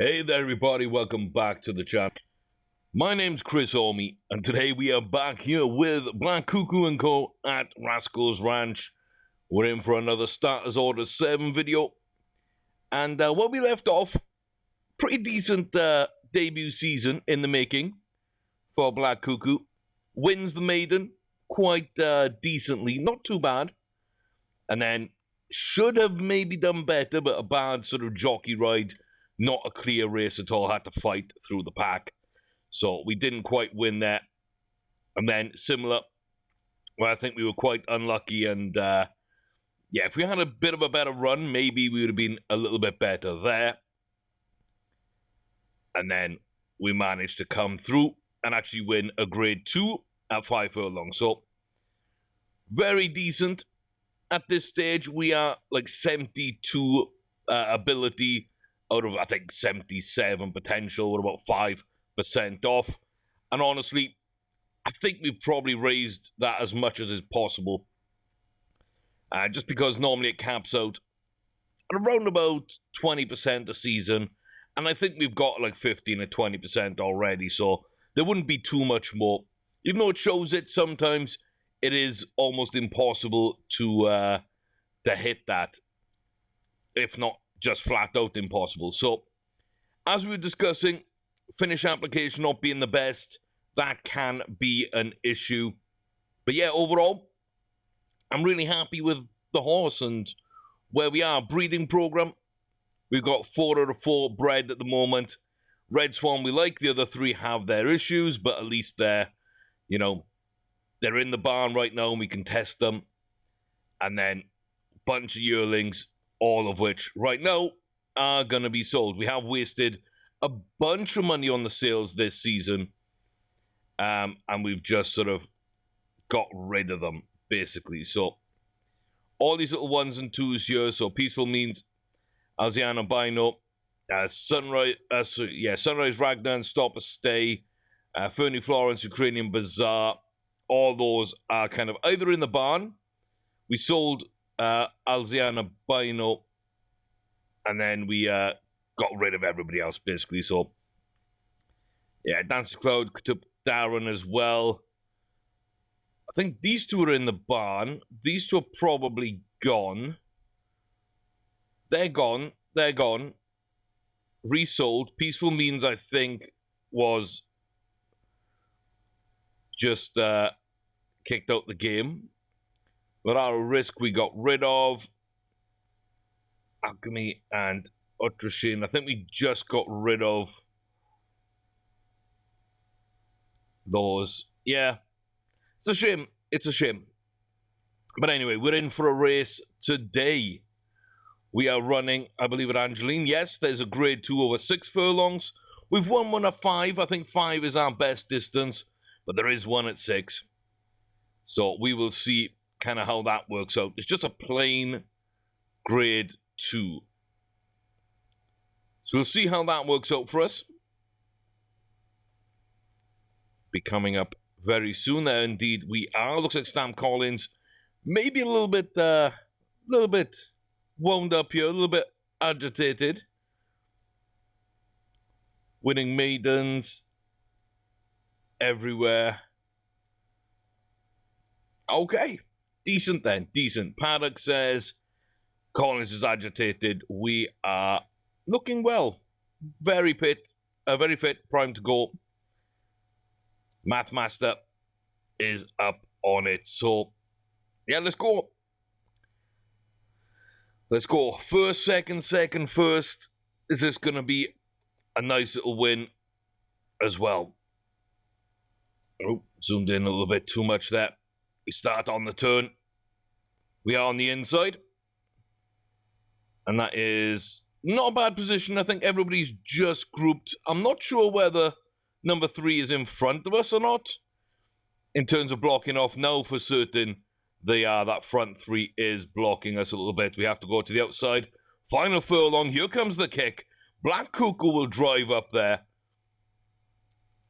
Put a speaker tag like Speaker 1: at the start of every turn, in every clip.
Speaker 1: Hey there everybody, welcome back to the channel. My name's Chris Orme, and today we are back here with Black Cuckoo & Co. at Rascals Ranch. We're in for another Starters Order 7 video. And where we left off, pretty decent debut season in the making for Black Cuckoo. Wins the maiden quite decently, not too bad. And then should have maybe done better, but a bad sort of jockey ride. Not a clear race at all, had to fight through the pack. So we didn't quite win there. And then similar, where I think we were quite unlucky. And yeah, if we had a bit of a better run, maybe we would have been a little bit better there. And then we managed to come through and actually win a grade 2 at 5 furlongs. So very decent. At this stage, we are like 72 ability out of, I think, 77 potential. We're about 5% off. And honestly, I think we've probably raised that as much as is possible. Just because normally it caps out at around about 20% a season. And I think we've got like 15 or 20% already. So there wouldn't be too much more. Even though it shows it, sometimes it is almost impossible to hit that. If not, just flat out impossible. So, as we were discussing, finish application not being the best, that can be an issue. But yeah, overall, I'm really happy with the horse and where we are. Breeding program, we've got 4 out of 4 bred at the moment. Red Swan we like, the other 3 have their issues, but at least they're, you know, they're in the barn right now and we can test them. And then a bunch of yearlings, all of which right now are going to be sold. We have wasted a bunch of money on the sales this season. And we've just sort of got rid of them, basically. So, all these little 1s and 2s here. So, Peaceful Means, Alziana Bino, Sunrise Ragnar and Stop a Stay, Fernie Florence, Ukrainian Bazaar. All those are kind of either in the barn. We sold Alziana Bino, and then we got rid of everybody else, basically. So, yeah, Dance Cloud took Darren as well. I think these 2 are in the barn. These 2 are probably gone. They're gone. They're gone. Resold. Peaceful Means, I think, was just kicked out the game. But our risk we got rid of. Alchemy and Utrashin. I think we just got rid of those. Yeah. It's a shame. It's a shame. But anyway, we're in for a race today. We are running, I believe, at Angeline. Yes, there's a grade 2 over 6 furlongs. We've won one at 5. I think 5 is our best distance. But there is one at 6. So we will see kind of how that works out. It's just a plain grade 2. So we'll see how that works out for us. Be coming up very soon. There indeed we are. Looks like Stamp Collins maybe a little bit wound up here, a little bit agitated. Winning maidens everywhere. Okay. Decent then, decent. Paddock says Collins is agitated. We are looking well. Very fit, primed to go. Mathmaster is up on it. So, yeah, let's go. Let's go. First, second, first. Is this going to be a nice little win as well? Oh, zoomed in a little bit too much there. We start on the turn. We are on the inside. And that is not a bad position. I think everybody's just grouped. I'm not sure whether number 3 is in front of us or not. In terms of blocking off, now for certain they are. That front 3 is blocking us a little bit. We have to go to the outside. Final furlong. Here comes the kick. Black Cuckoo will drive up there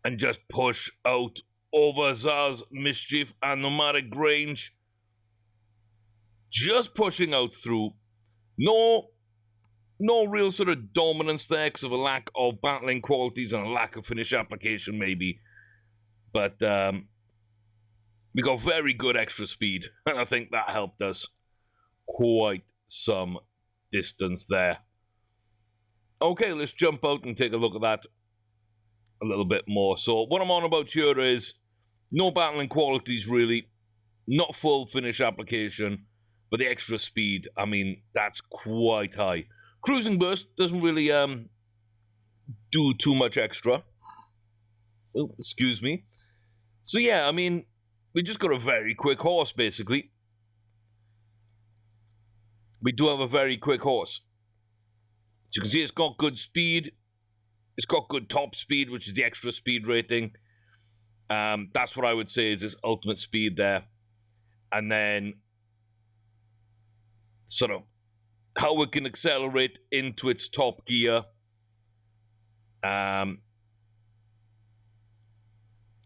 Speaker 1: and just push out over Zaz, Mischief, and Nomadic Grange. Just pushing out through. No no real sort of dominance there because of a lack of battling qualities and a lack of finish application, maybe. But we got very good extra speed, and I think that helped us quite some distance there. Okay, let's jump out and take a look at that a little bit more. So what I'm on about here is no battling qualities, really. Not full finish application, but the extra speed, I mean, that's quite high. Cruising burst doesn't really do too much extra. Oh, excuse me. So yeah, I mean, we just got a very quick horse, basically. We do have a very quick horse. As you can see, it's got good speed. It's got good top speed, which is the extra speed rating. That's what I would say is its ultimate speed there. And then sort of how it can accelerate into its top gear.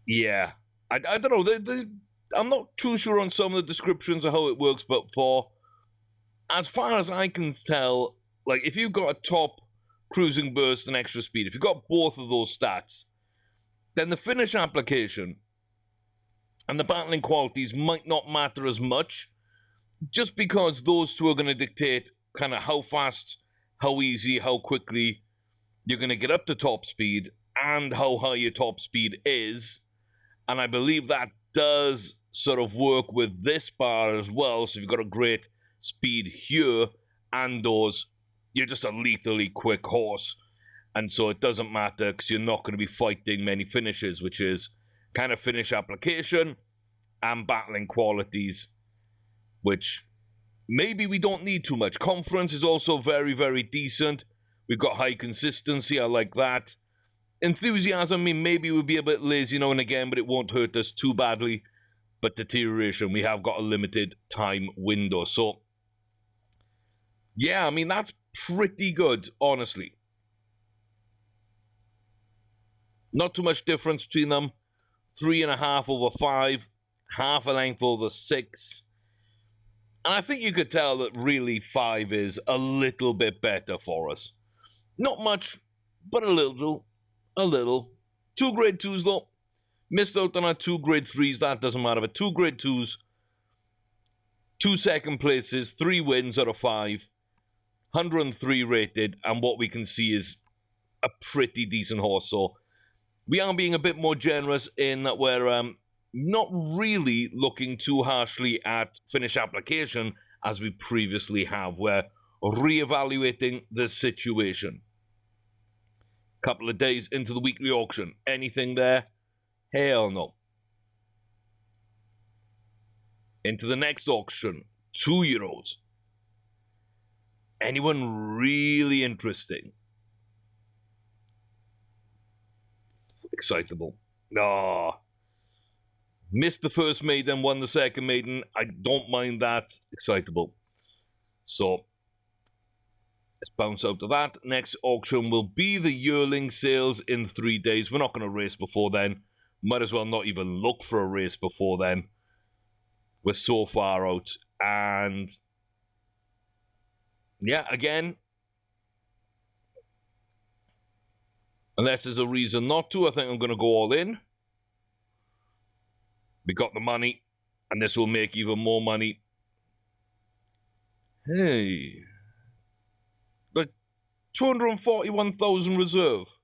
Speaker 1: Yeah, I don't know. I'm not too sure on some of the descriptions of how it works, but for as far as I can tell, like if you've got a top cruising burst and extra speed, if you've got both of those stats, then the finish application and the battling qualities might not matter as much, just because those two are going to dictate kind of how fast, how easy, how quickly you're going to get up to top speed and how high your top speed is. And I believe that does sort of work with this bar as well. So if you've got a great speed here and those, you're just a lethally quick horse. And so it doesn't matter because you're not going to be fighting many finishes, which is kind of finish application and battling qualities, which maybe we don't need too much. Conference is also very, very decent. We've got high consistency. I like that. Enthusiasm, I mean, maybe we'll be a bit lazy now and again, but it won't hurt us too badly. But deterioration, we have got a limited time window. So, yeah, I mean, that's pretty good, honestly. Not too much difference between them. 3.5 over 5. Half a length over 6. And I think you could tell that really 5 is a little bit better for us. Not much, but a little. A little. 2 grade 2s though. Missed out on our 2 grade 3s, that doesn't matter. But 2 grade 2s, 2 second places, 3 wins out of 5. 103 rated, and what we can see is a pretty decent horse. So we are being a bit more generous in that we're not really looking too harshly at finish application as we previously have. We're reevaluating the situation. Couple of days into the weekly auction. Anything there? Hell no. Into the next auction. 2-year-olds. Anyone really interesting? Excitable. Ah. Missed the first maiden, won the second maiden. I don't mind that. Excitable. So, let's bounce out of that. Next auction will be the yearling sales in 3 days. We're not going to race before then. Might as well not even look for a race before then. We're so far out. And, yeah, again, unless there's a reason not to, I think I'm going to go all in. We got the money, and this will make even more money. Hey. But 241,000 reserve.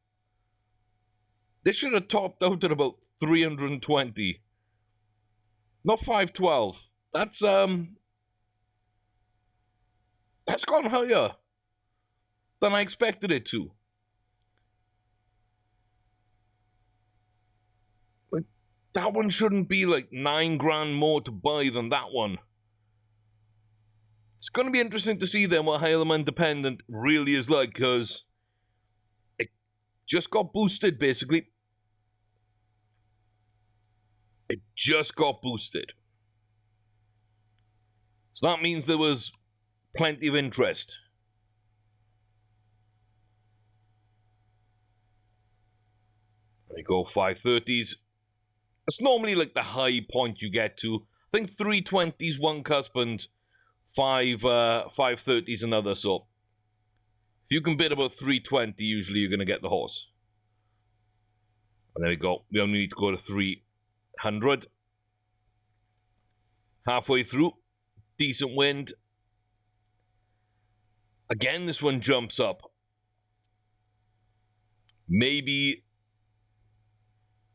Speaker 1: This should have topped out at about 320. Not 512. That's gone higher than I expected it to. That one shouldn't be like 9 grand more to buy than that one. It's going to be interesting to see then what Halem Independent really is like, because it just got boosted, basically. It just got boosted. So that means there was plenty of interest. There you go, 530s. It's normally like the high point you get to. I think 320s one cusp and 530s another. So if If you can bid about 320, usually you're going to get the horse. And there we go. We only need to go to 300. Halfway through. Decent wind. Again, this one jumps up. Maybe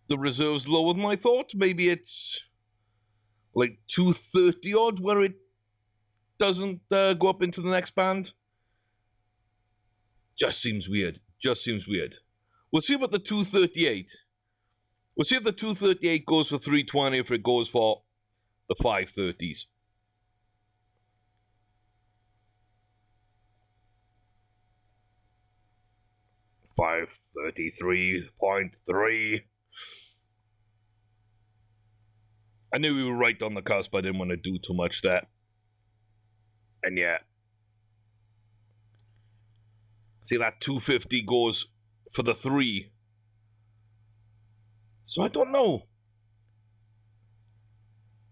Speaker 1: the reserve's lower than I thought. Maybe it's like 230 odd where it doesn't go up into the next band. Just seems weird. Just seems weird. We'll see about the 238. We'll see if the 238 goes for 320, if it goes for the 530s. $533.3. I knew we were right on the cusp. I didn't want to do too much there. And yeah. See, that 250 goes for the 3. So I don't know.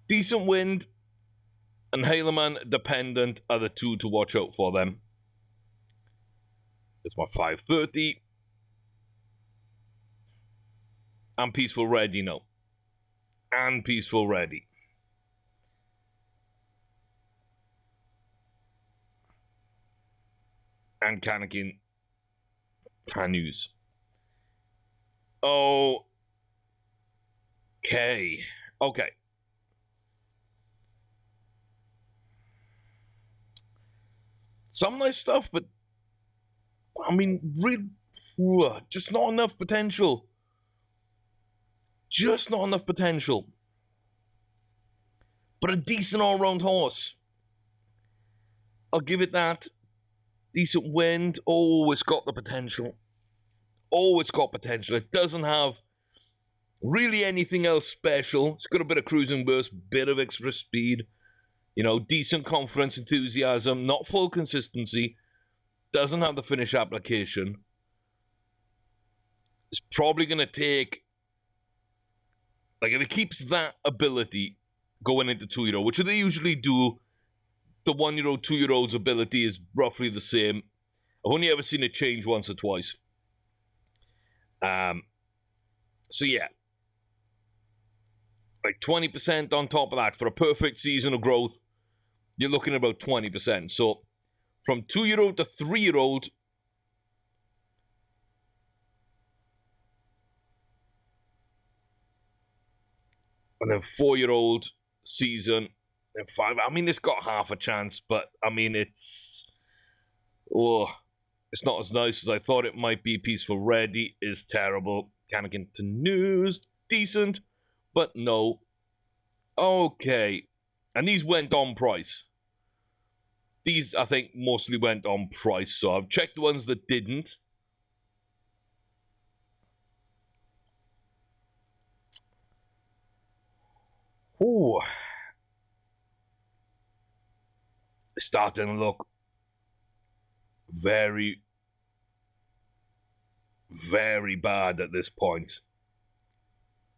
Speaker 1: Decent wind and Haleman dependent are the two to watch out for them. It's my 530. And Peaceful Ready, no. And Peaceful Ready. And Kanakin Canus. Okay. Okay. Some nice stuff, but I mean, really, just not enough potential. Just not enough potential. But a decent all-round horse. I'll give it that. Decent wind. Oh, it's got the potential. Oh, it's got potential. It doesn't have really anything else special. It's got a bit of cruising burst, bit of extra speed. You know, decent confidence, enthusiasm, not full consistency. Doesn't have the finish application. It's probably going to take, like, if it keeps that ability going into 2-year-old, which they usually do, the 1-year-old, 2-year-old's ability is roughly the same. I've only ever seen it change once or twice. So yeah. Like 20% on top of that. For a perfect season of growth, you're looking at about 20%. So from 2-year-old to 3-year-old, and then 4-year-old season, and 5. I mean, it's got half a chance, but I mean, it's not as nice as I thought it might be. Peaceful Ready is terrible. Kind of continues, decent, but no. Okay, and these went on price. These, I think, mostly went on price, so I've checked the ones that didn't. Ooh. It's starting to look very, very bad at this point.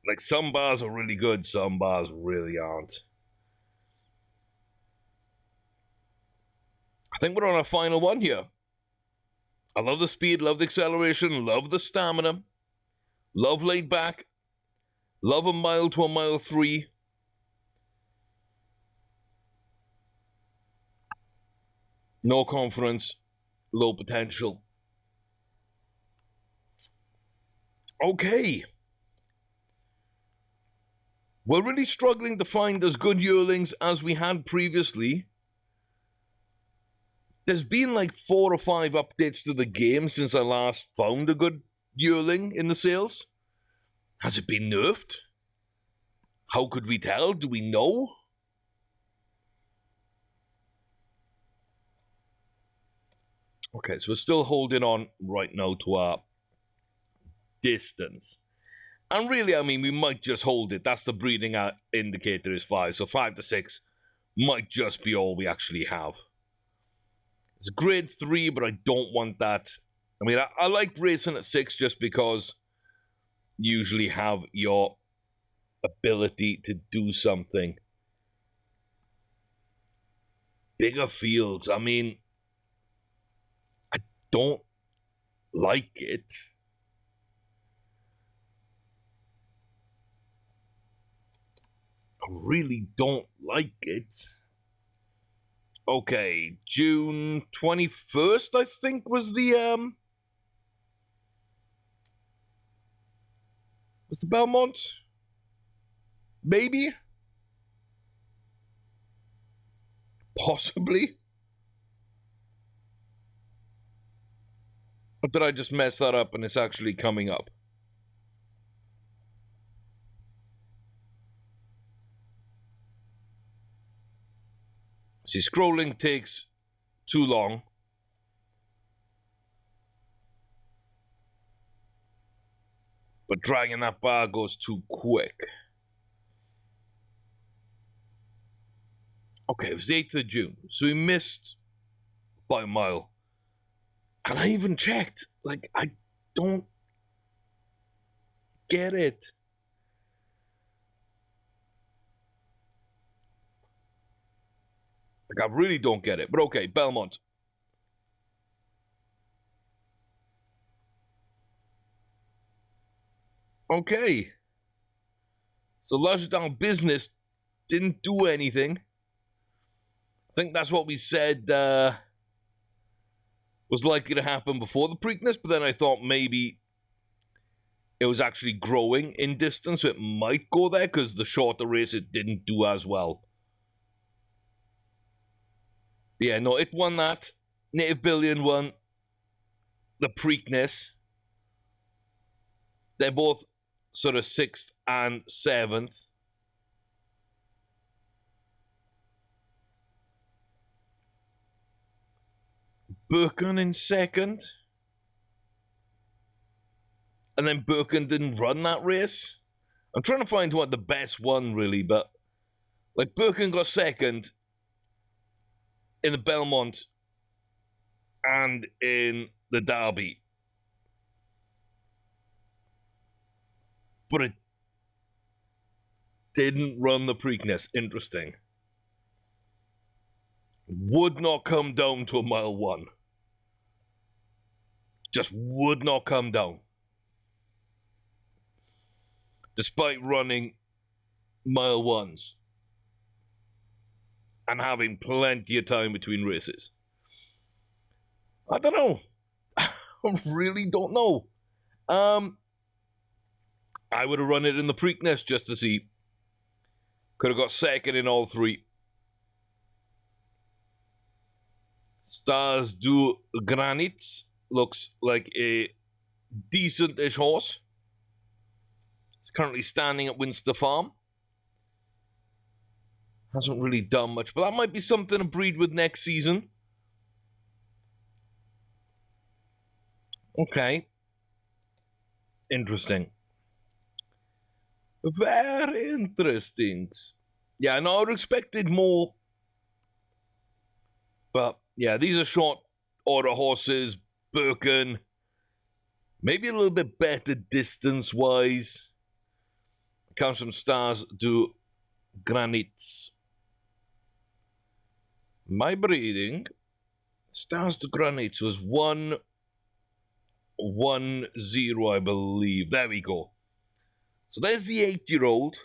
Speaker 1: Like, some bars are really good, some bars really aren't. I think we're on our final one here. I love the speed, love the acceleration, love the stamina, love laid back, love a mile to a mile 3. No confidence, low potential. Okay. We're really struggling to find as good yearlings as we had previously. There's been like 4 or 5 updates to the game since I last found a good yearling in the sales. Has it been nerfed? How could we tell? Do we know? Okay, so we're still holding on right now to our distance. And really, I mean, we might just hold it. That's the breeding indicator is 5. So 5 to 6 might just be all we actually have. It's a grade 3, but I don't want that. I mean, I like racing at 6 just because you usually have your ability to do something. Bigger fields. I mean, don't like it. I really don't like it. Okay, June 21st, I think, was the Belmont? Maybe? Possibly? Or did I just mess that up and it's actually coming up? See, scrolling takes too long. But dragging that bar goes too quick. Okay, it was the 8th of June, so we missed by a mile. And I even checked. Like, I don't get it. Like, I really don't get it. But okay, Belmont. Okay. So Lockdown Business didn't do anything. I think that's what we said was likely to happen before the Preakness, but then I thought maybe it was actually growing in distance, so it might go there, because the shorter race, it didn't do as well. Yeah, no, it won that. Native Billion won the Preakness. They're both sort of 6th and 7th. Birken in 2nd. And then Birken didn't run that race. I'm trying to find what the best one, really, but like Birken got 2nd in the Belmont and in the Derby. But it didn't run the Preakness. Interesting. Would not come down to a mile 1. Just would not come down. Despite running mile 1s. And having plenty of time between races. I don't know. I really don't know. I would have run it in the Preakness just to see. Could have got 2nd in all 3. Stars du Granits looks like a decent-ish horse. It's currently standing at Winster Farm. Hasn't really done much, but that might be something to breed with next season. Okay. Interesting. Very interesting. Yeah, no, I would have expected more. But, yeah, these are short order horses. Birken. Maybe a little bit better distance-wise. Comes from Stars du Granits. My breeding, Stars du Granits was 1-1-0, I believe. There we go. So there's the 8-year-old.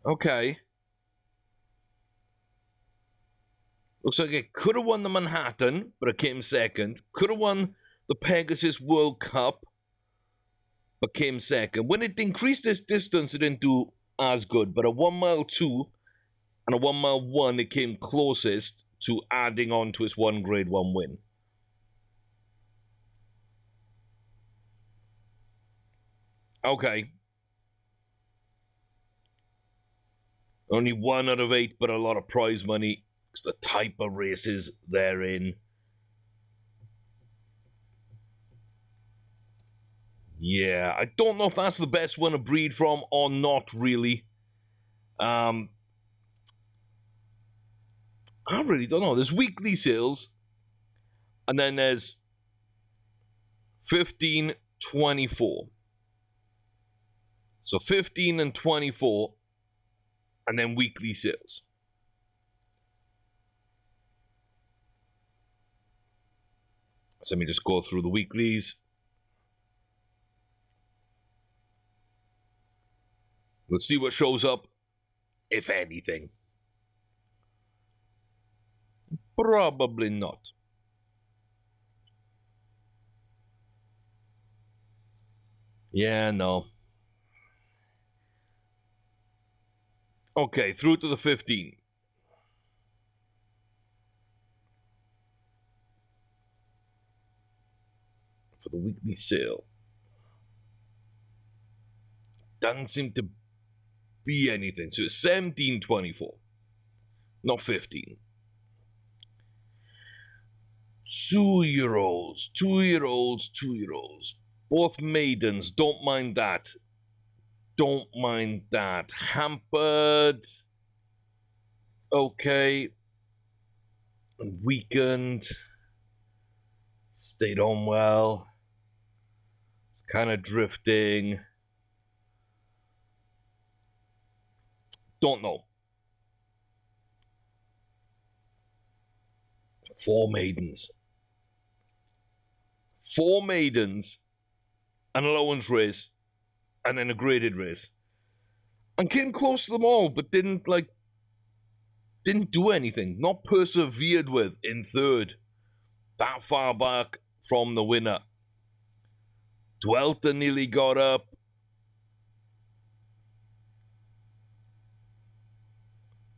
Speaker 1: Okay. Looks like it could have won the Manhattan, but it came 2nd. Could have won the Pegasus World Cup, but came 2nd. When it increased its distance, it didn't do as good, but a 1 mile 2 and a 1 mile 1, it came closest to adding on to its 1 grade 1 win. Okay. Only 1 out of 8, but a lot of prize money. It's the type of races they're in. Yeah, I don't know if that's the best one to breed from or not, really. I really don't know. There's weekly sales, and then there's 15, 24. So 15 and 24, and then weekly sales. So let me just go through the weeklies. Let's see what shows up, if anything. Probably not. Yeah, no. Okay, through to the 15. For the weekly sale. Doesn't seem to be anything. So it's 17.24. Not 15. 2-year-olds, 2-year-olds, 2-year-olds. Both maidens, don't mind that. Don't mind that. Hampered. Okay. Weakened. Stayed on well. It's kind of drifting. Don't know. 4 maidens. 4 maidens. An allowance race. And then a graded race. And came close to them all, but didn't do anything. Not persevered with in third. That far back from the winner. Dwelter nearly got up.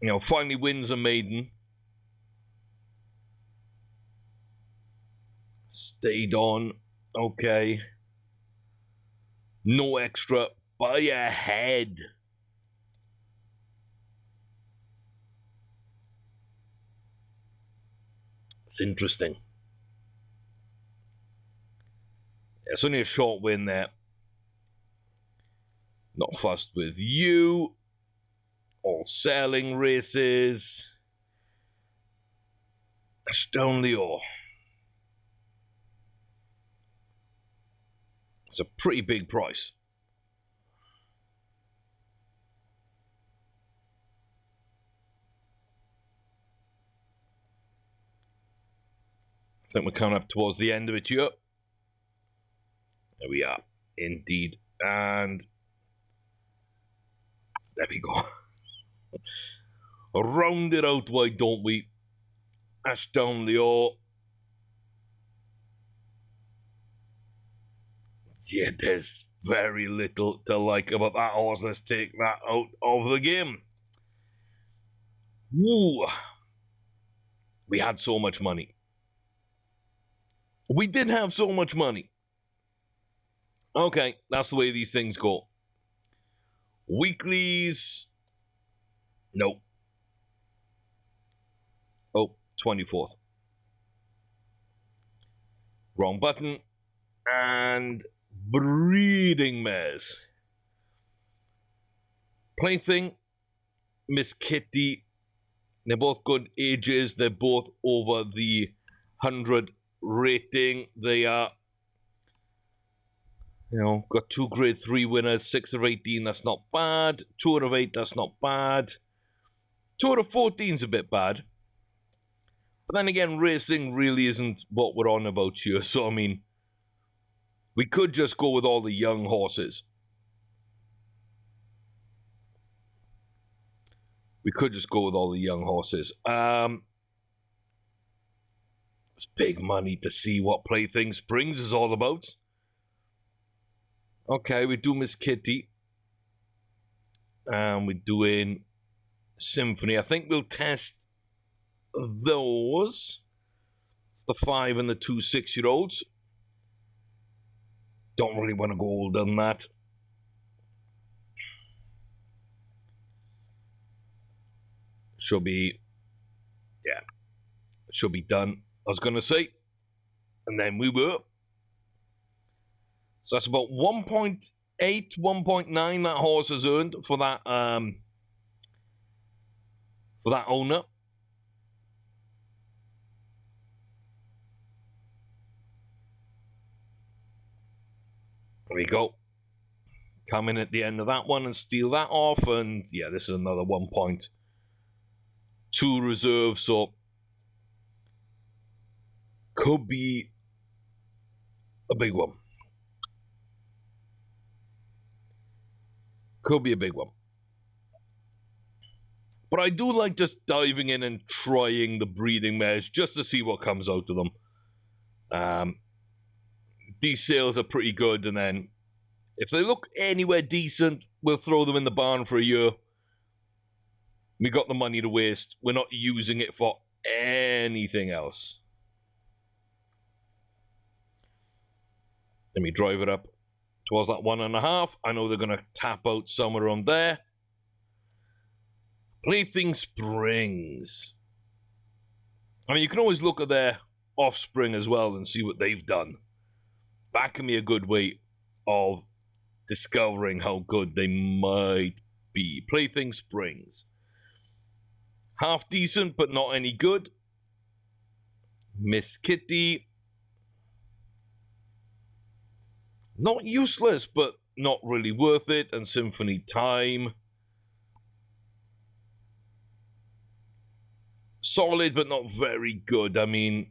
Speaker 1: You know, finally wins a maiden. Stayed on. Okay. No extra. By a head. It's interesting. It's only a short win there. Not fussed with you. All selling races. Stoneleor. It's a pretty big price. I think we're coming up towards the end of it here. There we are. Indeed. And there we go. Round it out, why don't we? Stoneleor. Yeah, there's very little to like about that horse. Let's take that out of the game. Woo. We had so much money. We did have so much money. Okay, that's the way these things go. Weeklies. Nope. Oh, 24th. Wrong button. And breeding mares. Plaything, Miss Kitty. They're both good ages. They're both over the 100 rating. They are, you know, got 2 grade 3 winners, 6 of 18, that's not bad. 2 out of 8, that's not bad. 2 out of 14 is a bit bad. But then again, racing really isn't what we're on about here. So, I mean, we could just go with all the young horses. We could just go with all the young horses. It's big money to see what Plaything Springs is all about. Okay, we do Miss Kitty. And we're doing Symphony. I think we'll test those. It's the 5 and the 2 6-year-olds. Don't really want to go older than that. Should be, yeah, should be done, I was going to say. And then we were. So that's about 1.8, 1.9 that horse has earned for that owner. There we go. Come in at the end of that one and steal that off. And yeah, this is another 1.2 reserve. So could be a big one. Could be a big one. But I do like just diving in and trying the breeding mares just to see what comes out of them. These sales are pretty good, and then if they look anywhere decent, we'll throw them in the barn for a year. We got the money to waste. We're not using it for anything else. Let me drive it up towards that 1.5. I know they're going to tap out somewhere around there. Plaything Springs. I mean, you can always look at their offspring as well and see what they've done. That can be a good way of discovering how good they might be. Plaything Springs. Half decent, but not any good. Miss Kitty. Not useless, but not really worth it. And Symphony Time. Solid, but not very good. I mean,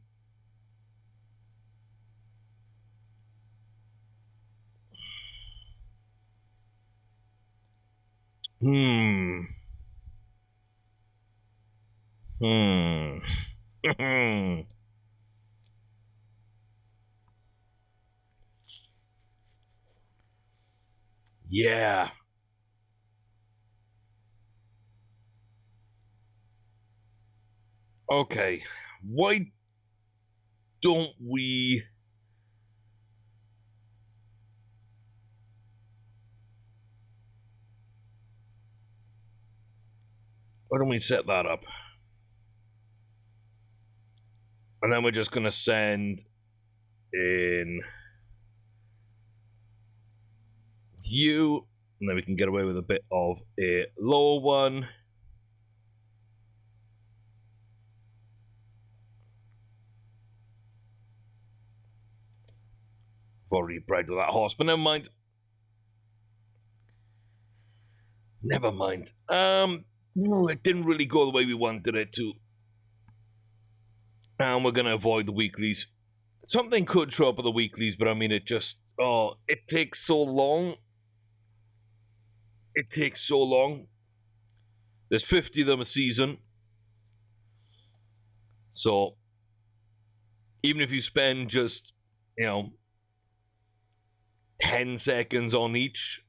Speaker 1: Yeah. Okay. Why don't we... Why don't we set that up? And then we're just going to send in you, and then we can get away with a bit of a lower one. I've already bred with that horse, but never mind. Never mind. It didn't really go the way we wanted it to. And we're going to avoid the weeklies. Something could show up at the weeklies, but I mean, it just... Oh, it takes so long. It takes so long. There's 50 of them a season. So, even if you spend just, 10 seconds on each,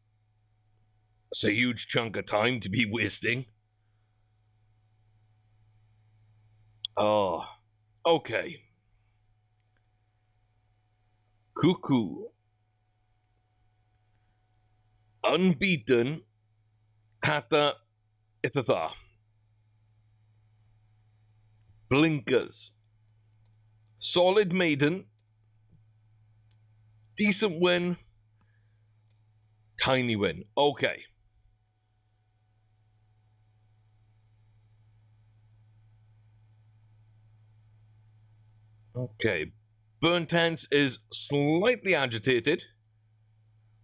Speaker 1: it's a huge chunk of time to be wasting. Oh, okay. Cuckoo. Unbeaten. Hata Ithatha. Blinkers. Solid maiden. Decent win. Tiny win. Okay. Okay. Burnt Tense is slightly agitated.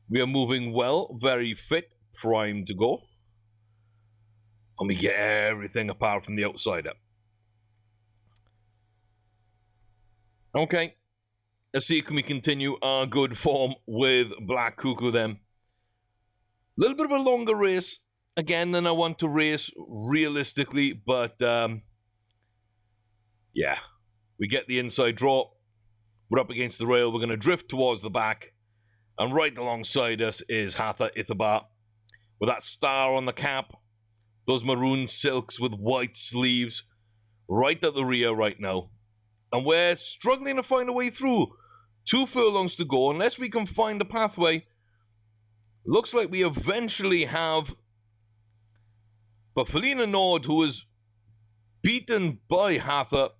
Speaker 1: We are moving well, very fit, primed to go. And we get everything apart from the outsider. Okay. Let's see if we continue our good form with Black Cuckoo then. A little bit of a longer race, again, than I want to race realistically, but yeah. We get the inside draw. We're up against the rail. We're going to drift towards the back. And right alongside us is Hatha Ithabar. With that star on the cap. Those maroon silks with white sleeves. Right at the rear right now. And we're struggling to find a way through. 2 furlongs to go. Unless we can find a pathway. Looks like we eventually have. But Felina Nord, who was beaten by Hatha,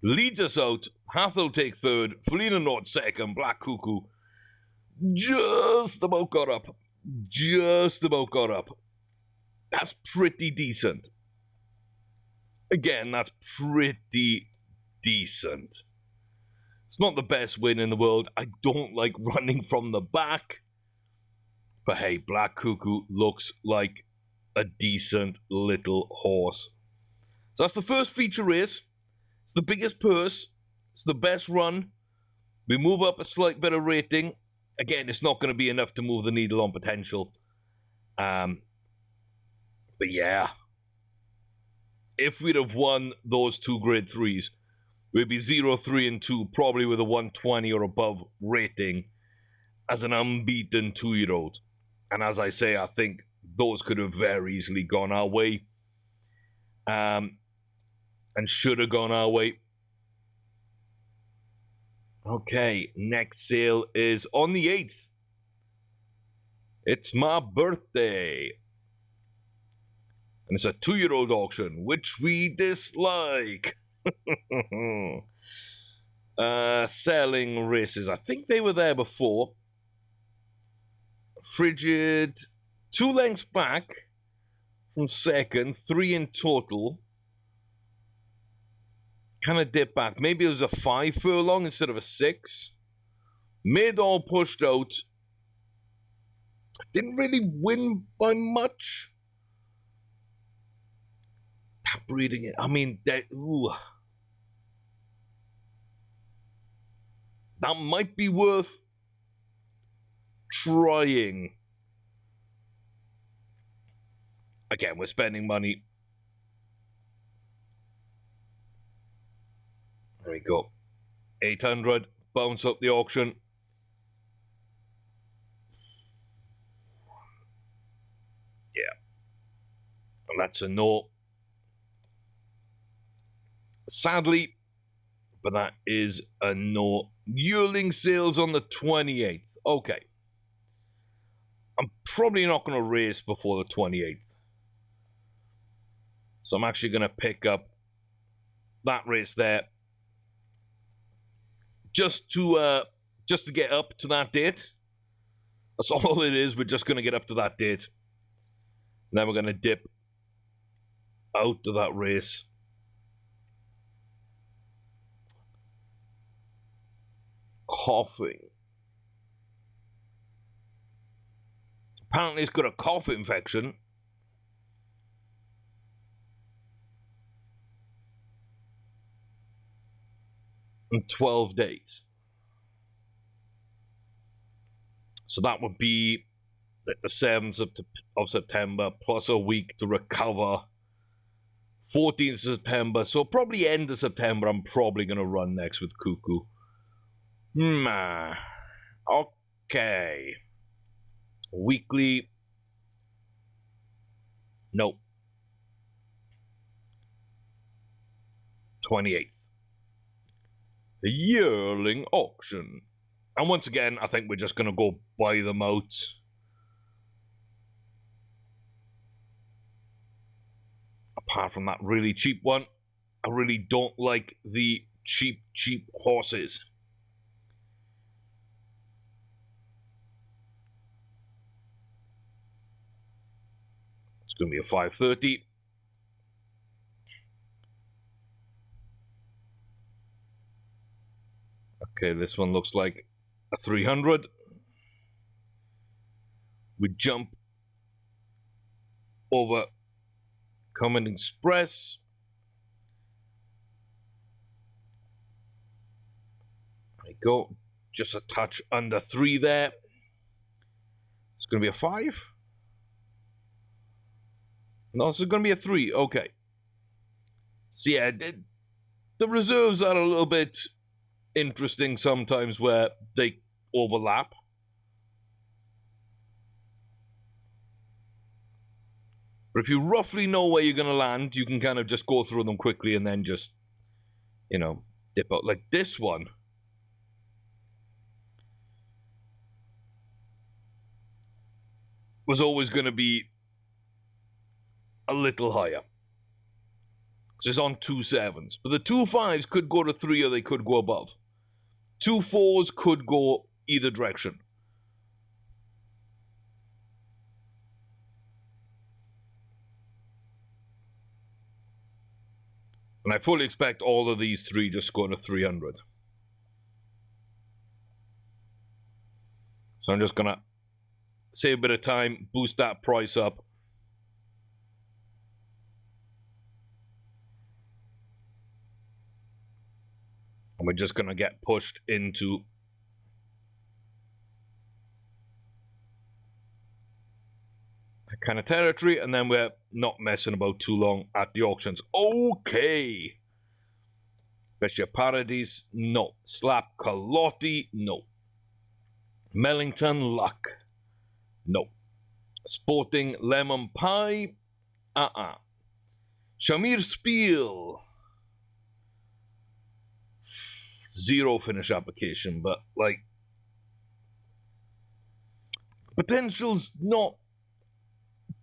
Speaker 1: leads us out. Hatha will take third. Felina Nord second. Black Cuckoo just about got up. Just about got up. That's pretty decent. Again, that's pretty decent. It's not the best win in the world. I don't like running from the back. But hey, Black Cuckoo looks like a decent little horse. So that's the first feature race. It's the biggest purse. It's the best run. We move up a slight bit of rating. Again, it's not going to be enough to move the needle on potential. But yeah. If we'd have won those 2 grade 3s, we'd be 0, 3, and 2, probably with a 120 or above rating as an unbeaten 2-year-old. And as I say, I think those could have very easily gone our way. And should have gone our way. Okay, next sale is on the 8th. It's my birthday. And it's a 2-year-old auction, which we dislike. Selling races. I think they were there before. Frigid, 2 lengths back from second, 3 in total. Kind of dip back. Maybe it was a 5 furlong instead of a 6. Mid all pushed out. Didn't really win by much. Tap reading it. I mean, that might be worth trying. Again, we're spending money. There we go. 800. Bounce up the auction. Yeah. And that's a no. Sadly, but that is a no. Yearling sales on the 28th. Okay. I'm probably not going to race before the 28th. So I'm actually going to pick up that race there. Just to get up to that date. That's all it is. We're just going to get up to that date. And then we're going to dip out of that race. Coughing. Apparently it's got a cough infection. In 12 days. So that would be the 7th of September plus a week to recover. 14th of September. So probably end of September I'm probably going to run next with Cuckoo. Okay. Weekly. Nope. 28th. The yearling auction. And once again, I think we're just going to go buy them out. Apart from that really cheap one, I really don't like the cheap horses. It's going to be a 530. Okay, this one looks like a 300. We jump over Common Express. There we go. Just a touch under 3 there. It's going to be a 5. No, this is going to be a 3. Okay. So yeah, the reserves are a little bit interesting sometimes where they overlap. But if you roughly know where you're going to land, you can kind of just go through them quickly and then just, you know, dip out. Like this one. Was always going to be a little higher. So it's on 2 7s. But the 2 5s could go to 3 or they could go above. 2 4s could go either direction. And I fully expect all of these 3 just go to 300. So I'm just going to save a bit of time, boost that price up. And we're just going to get pushed into kind of territory, and then we're not messing about too long at the auctions. Okay. Bishop Paradise, no. Slap Calotti, no. Mellington Luck, no. Sporting Lemon Pie, Shamir Spiel, 0 finish application, but like potential's not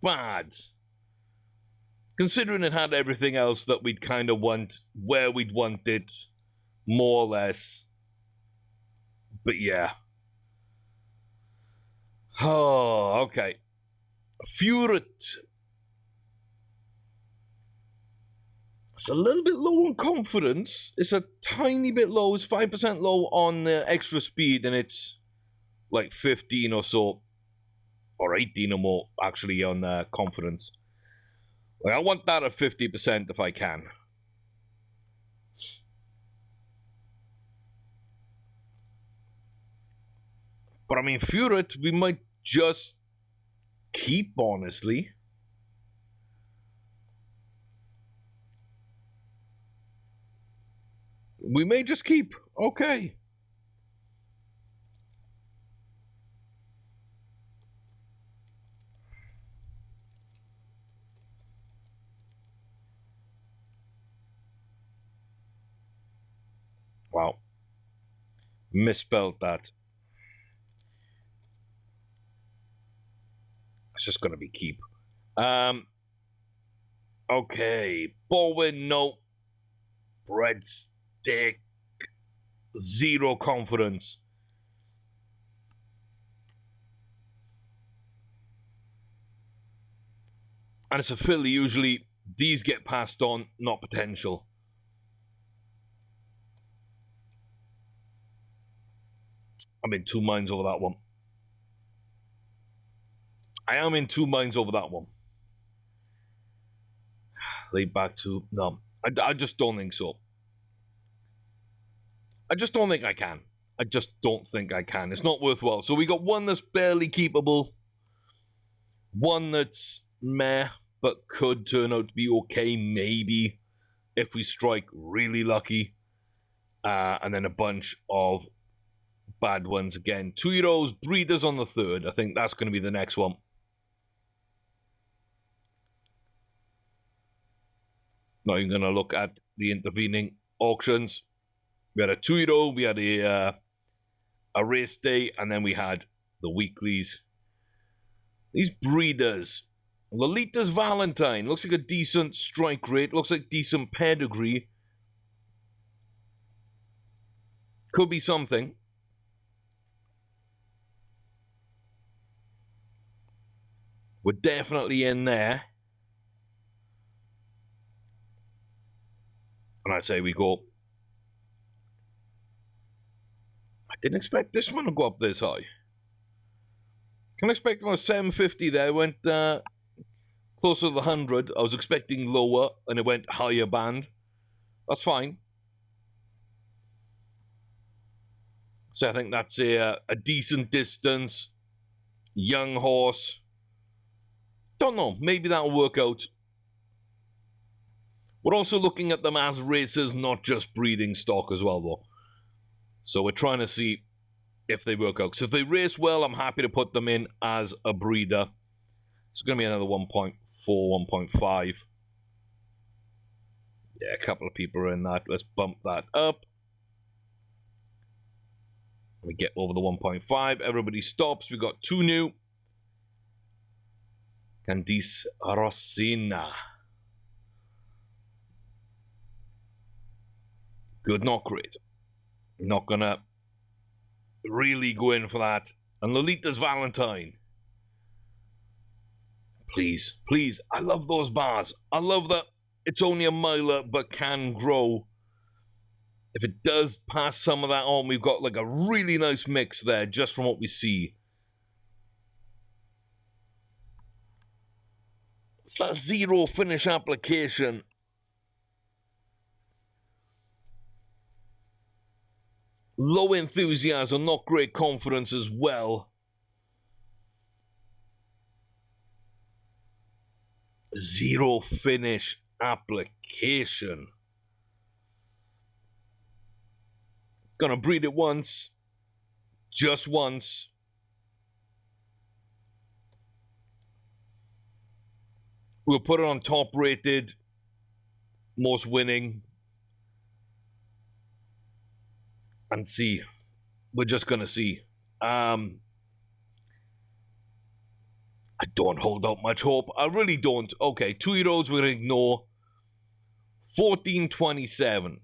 Speaker 1: bad. Considering it had everything else that we'd kind of want, where we'd want it, more or less. But yeah. Oh, okay. Furet. It's a little bit low on confidence. It's a tiny bit low. It's 5% low on extra speed, and it's like 15 or so, or 18 or more, actually, on confidence. Like, I want that at 50% if I can. But I mean, Furet, we might just keep, honestly. We may just keep. Okay. Wow. Misspelled that. It's just gonna be keep. Okay. Bowen, no. Breadstick. 0 confidence. And it's a filly. Usually these get passed on, not potential. I'm in 2 minds over that one. I am in 2 minds over that one. Lead back to... No, I just don't think so. I just don't think I can. I just don't think I can. It's not worthwhile. So we got one that's barely keepable. One that's meh, but could turn out to be okay, maybe, if we strike really lucky. And then a bunch of bad ones again. 2-year-olds, breeders on the 3rd. I think that's going to be the next one. Now you're going to look at the intervening auctions. We had a 2-year-old, we had a race day, and then we had the weeklies. These breeders. Lolita's Valentine. Looks like a decent strike rate. Looks like decent pedigree. Could be something. We're definitely in there. And I'd say we go... I didn't expect this one to go up this high. Can expect about 750 there. Went closer to the 100. I was expecting lower, and it went higher band. That's fine. So I think that's a decent distance. Young horse. Don't know. Maybe that'll work out. We're also looking at them as racers, not just breeding stock as well, though. So we're trying to see if they work out. So if they race well, I'm happy to put them in as a breeder. It's going to be another 1.4, 1.5. Yeah, a couple of people are in that. Let's bump that up. We get over the 1.5. Everybody stops. We got 2 new. Candice Rossina. Good, not great. Not gonna really go in for that. And Lolita's Valentine. Please, please. I love those bars. I love that it's only a miler but can grow. If it does pass some of that on, we've got like a really nice mix there just from what we see. It's that 0 finish application. Low enthusiasm, not great confidence as well. Zero finish application. Gonna breed it once. Just once. We'll put it on top rated. Most winning. And see. We're just gonna see. I don't hold out much hope. I really don't. Okay, 2-year-olds we're going to ignore. 1427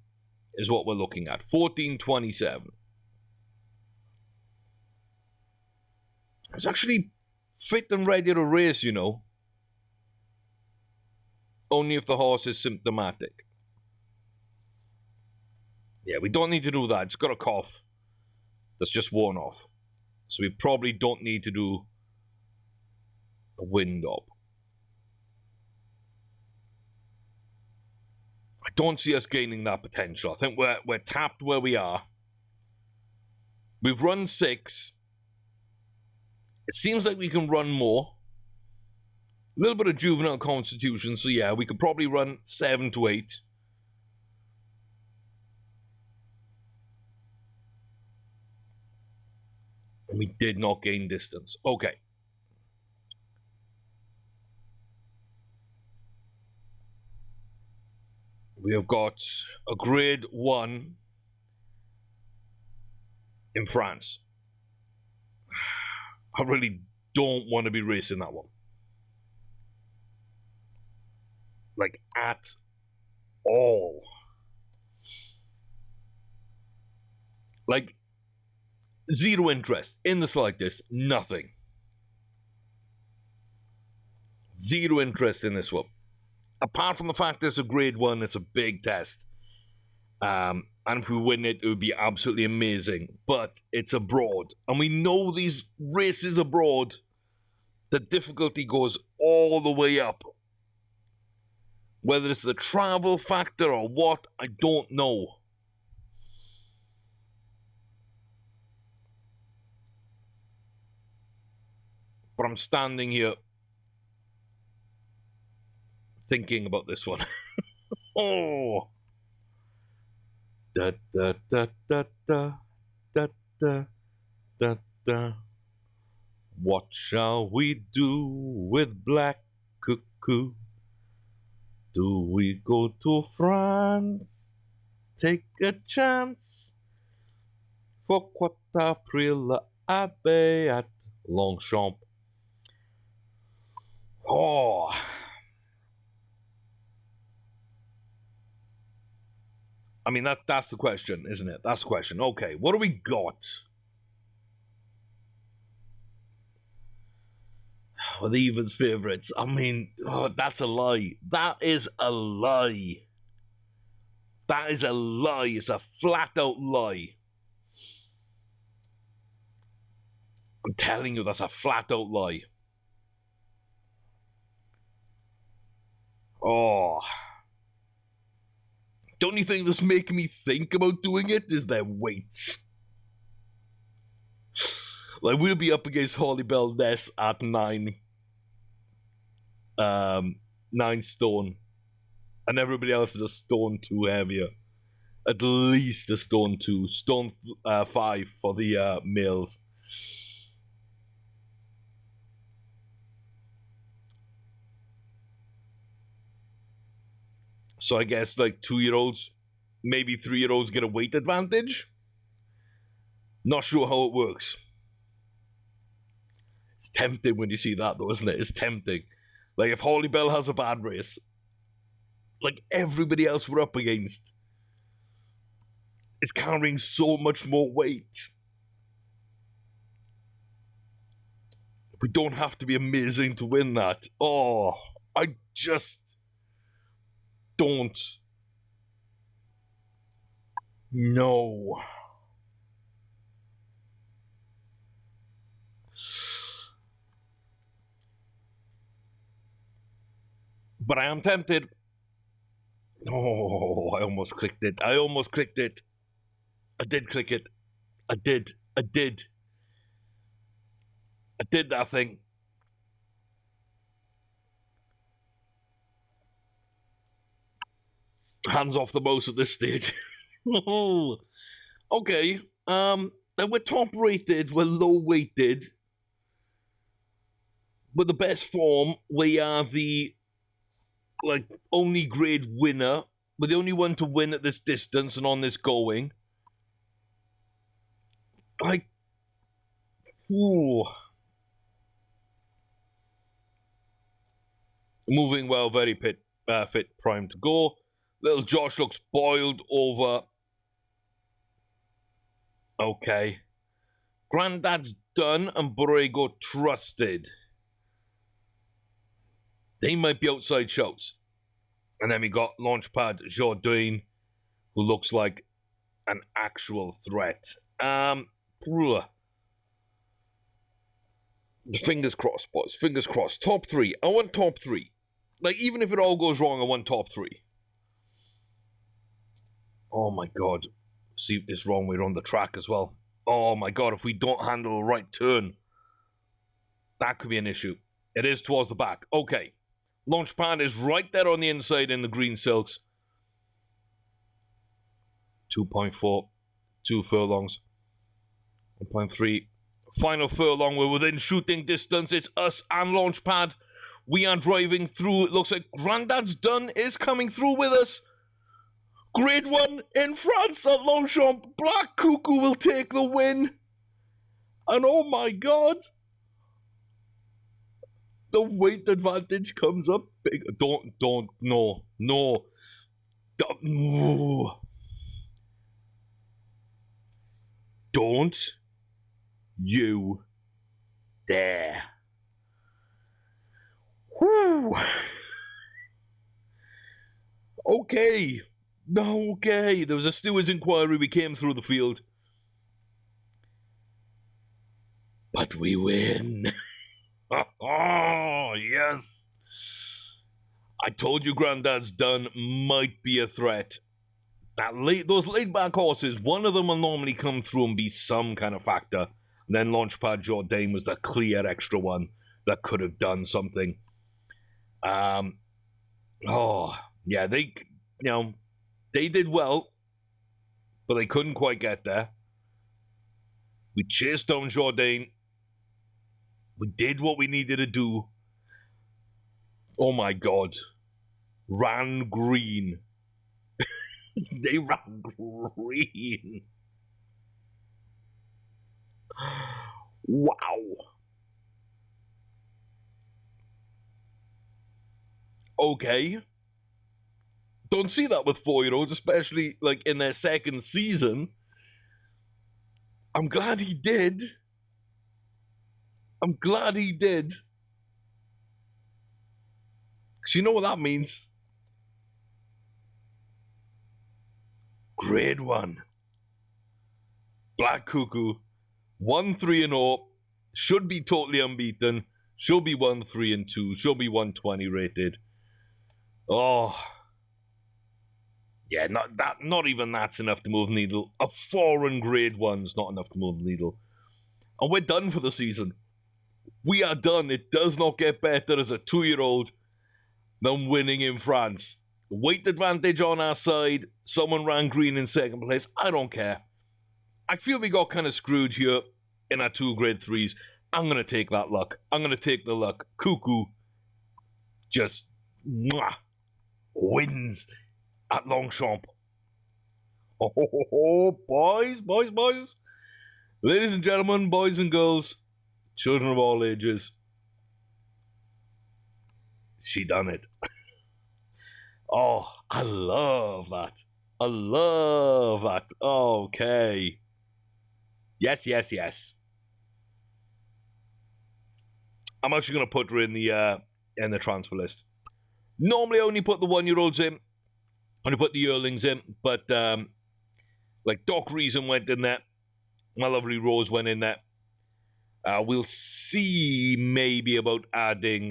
Speaker 1: is what we're looking at. 1427. It's actually fit and ready to race, you know. Only if the horse is symptomatic. Yeah, we don't need to do that. It's got a cough. That's just worn off. So we probably don't need to do a wind up. I don't see us gaining that potential. I think we're tapped where we are. We've run 6. It seems like we can run more. A little bit of juvenile constitution, so yeah, we could probably run 7 to 8. And we did not gain distance. Okay. We have got a grade 1 in France. I really don't want to be racing that one. Like, at all. Like, zero interest in the slightest. Nothing. Zero interest in this one. Apart from the fact it's a grade 1, it's a big test. And if we win it, it would be absolutely amazing. But it's abroad. And we know these races abroad, the difficulty goes all the way up. Whether it's the travel factor or what, I don't know. But I'm standing here thinking about this one. Oh. Da da da da da da da da da. What shall we do with Black Cuckoo? Do we go to France? Take a chance for Quattaprile Abbey at Longchamp. Oh. I mean, that's the question, isn't it? That's the question. Okay, what do we got? Well, the evens favourites. I mean, that's a lie. That is a lie. That is a lie. It's a flat-out lie. I'm telling you, that's a flat-out lie. Oh. The only thing that's making me think about doing it is their weights. Like, we'll be up against Holly Bell Ness at 9 stone. And everybody else is a stone 2 heavier. At least a stone 2. Stone 5 for the males. So I guess like 2-year-olds, maybe 3-year-olds get a weight advantage. Not sure how it works. It's tempting when you see that though, isn't it? It's tempting. Like if Holly Bell has a bad race, like everybody else we're up against is carrying so much more weight. We don't have to be amazing to win that. Oh, I just don't know. But I am tempted. Oh, I almost clicked it. I did click it. I did that thing. Hands off the mouse at this stage. Okay. Then we're top rated, we're low weighted. With the best form, we are the only grade winner. We're the only one to win at this distance and on this going. Moving well, very fit, primed to go. Little Josh looks boiled over. Okay. Grandad's done and Borrego trusted. They might be outside shouts. And then we got Launchpad Jourdain, who looks like an actual threat. Fingers crossed, boys. Fingers crossed. Top 3. I want top 3. Even if it all goes wrong, I want top 3. Oh my god. See, it's wrong. We're on the track as well. Oh my god, if we don't handle the right turn, that could be an issue. It is towards the back. Okay. Launchpad is right there on the inside in the green silks. 2.4. 2 furlongs. 1.3. Final furlong. We're within shooting distance. It's us and Launchpad. We are driving through. It looks like Grandad's done is coming through with us. Grade 1 in France at Longchamp. Black Cuckoo will take the win. And oh my god. The weight advantage comes up big. No. Don't you dare. Whew. Okay. Okay. There was a steward's inquiry. We came through the field. But we win. Oh, yes. I told you Grandad's done might be a threat. Those laid back horses, one of them will normally come through and be some kind of factor. And then Launchpad Jourdain was the clear extra one that could have done something. Yeah, they did well, but they couldn't quite get there. We chased down Jourdain. We did what we needed to do. Oh my god. Ran green. They ran green. Wow. Okay. Don't see that with 4-year-olds, especially in their second season. I'm glad he did. Because you know what that means? Grade 1. Black Cuckoo. 1-3-0. Should be totally unbeaten. She'll be 1-3-2. She'll be 120 rated. Oh. Yeah, not even that's enough to move the needle. A 4 in grade 1's not enough to move the needle. And we're done for the season. We are done. It does not get better as a 2-year-old than winning in France. Weight advantage on our side. Someone ran green in second place. I don't care. I feel we got kind of screwed here in our 2 grade 3s. I'm going to take that luck. I'm going to take the luck. Cuckoo just wins at Longchamp. Oh, boys. Ladies and gentlemen, boys and girls, children of all ages. She done it. Oh, I love that. Okay. Yes. I'm actually going to put her in the transfer list. Normally I only put the 1-year-olds in. I only put the yearlings in. But, Doc Reason went in there. My lovely Rose went in there. We'll see maybe about adding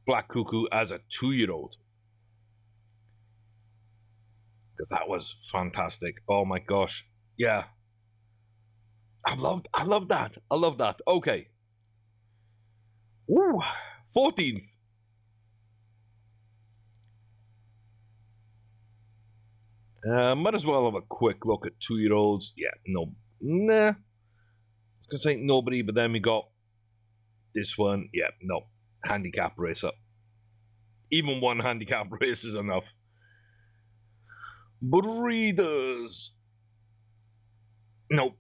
Speaker 1: Black Cuckoo as a 2-year-old. Because that was fantastic. Oh my gosh. Yeah. I love that. Okay. Woo. 14th. Might as well have a quick look at 2-year-olds. Yeah, no. Nah. I was going to say nobody, but then we got this one. Yeah, no. Handicap racer. Even one handicap race is enough. Breeders. Nope.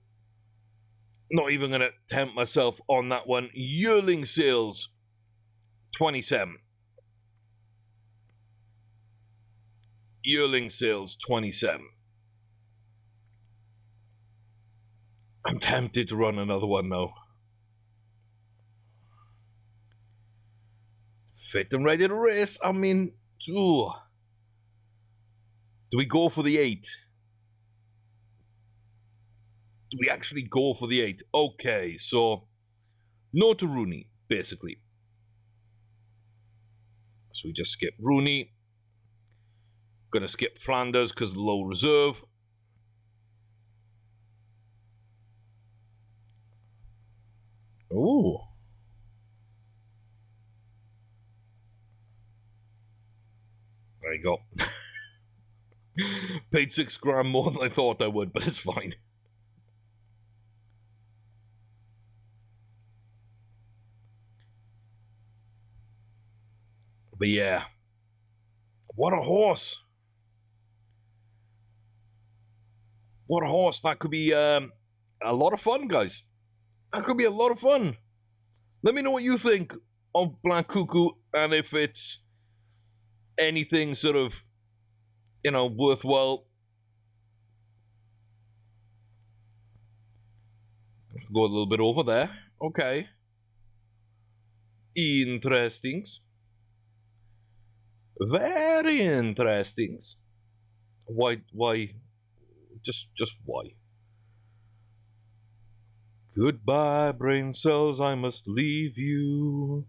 Speaker 1: Not even going to tempt myself on that one. Yearling sales. 27. Yearling sales, 27. I'm tempted to run another one though. Fit and ready to race. I mean, ooh. Do we go for the 8? Do we actually go for the 8? Okay, so no to Rooney, basically. So we just skip Rooney. Gonna skip Flanders because low reserve. Ooh. There you go. Paid $6,000 more than I thought I would, but it's fine. But yeah. What a horse. What a horse. That could be a lot of fun, guys. That could be a lot of fun. Let me know what you think of Black Cuckoo and if it's anything sort of, worthwhile. Go a little bit over there. Okay. Interesting. Very interesting. Why? Just why? Goodbye, brain cells, I must leave you.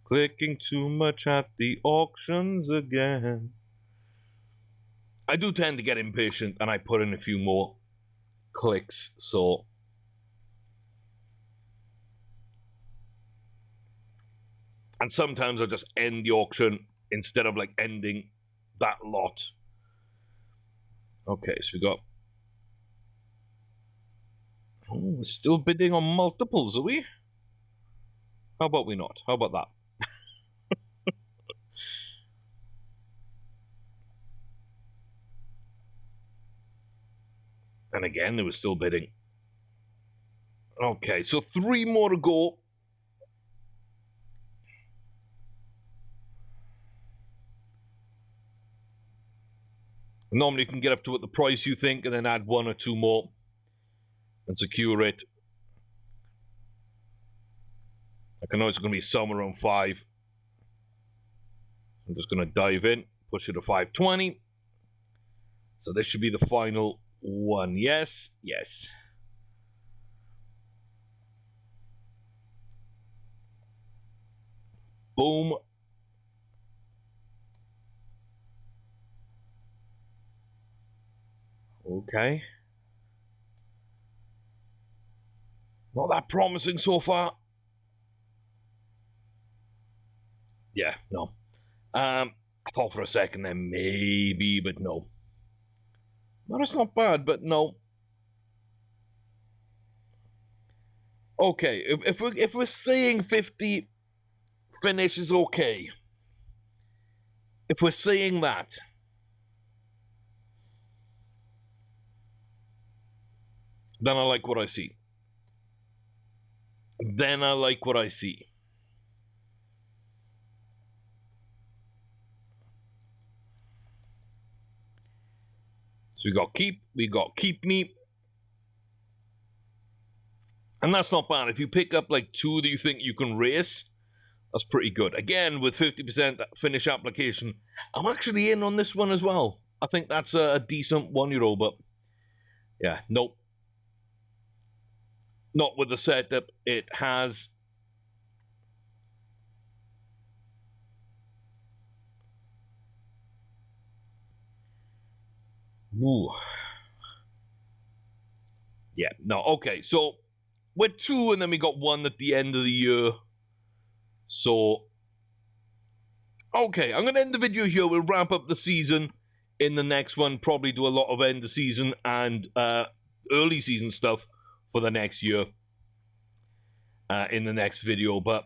Speaker 1: Clicking too much at the auctions again. I do tend to get impatient and I put in a few more clicks, so. And sometimes I just end the auction instead of ending that lot. Okay, so we got. Oh, we're still bidding on multiples, are we? How about we not? How about that? And again, they were still bidding. Okay, so 3 more to go. Normally you can get up to what the price you think and then add 1 or 2 more and secure it. I know it's going to be somewhere around 5. I'm just going to dive in, push it to 520. So this should be the final one. Yes, yes. Boom. Okay. Not that promising so far. Yeah, no. I thought for a second then maybe, but no. No, it's not bad, but no. Okay, if we're saying 50 finish is okay. If we're saying that, then I like what I see. Then I like what I see. So we got keep me. And that's not bad. If you pick up 2 that you think you can race, that's pretty good. Again, with 50% finish application, I'm actually in on this one as well. I think that's a decent 1-year-old, but yeah, nope. Not with the setup it has. Ooh. Yeah, no, okay, so we're 2 and then we got 1 at the end of the year. So, okay, I'm going to end the video here. We'll wrap up the season in the next one. Probably do a lot of end of season and early season stuff for the next year in the next video. But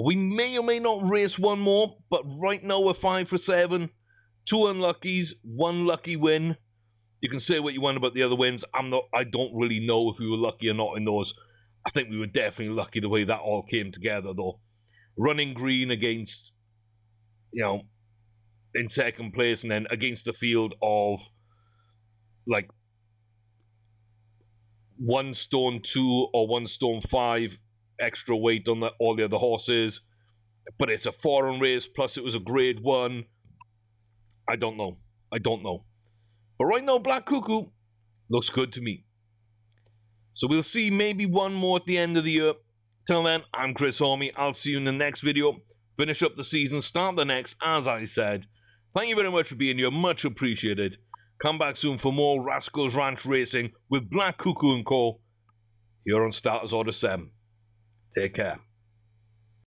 Speaker 1: we may or may not race one more. But right now we're 5 for 7. 2 unluckies, 1 lucky win. You can say what you want about the other wins. I don't really know if we were lucky or not in those. I think we were definitely lucky the way that all came together, though. Running green against, in second place, and then against the field of, like, 1 stone 2 or 1 stone 5 extra weight on all the other horses. But it's a foreign race, plus it was a grade 1. I don't know. But right now, Black Cuckoo looks good to me. So we'll see maybe one more at the end of the year. Till then, I'm Chris Hormy. I'll see you in the next video. Finish up the season, start the next, as I said. Thank you very much for being here. Much appreciated. Come back soon for more Rascals Ranch Racing with Black Cuckoo and Co. here on Starters Order 7. Take care.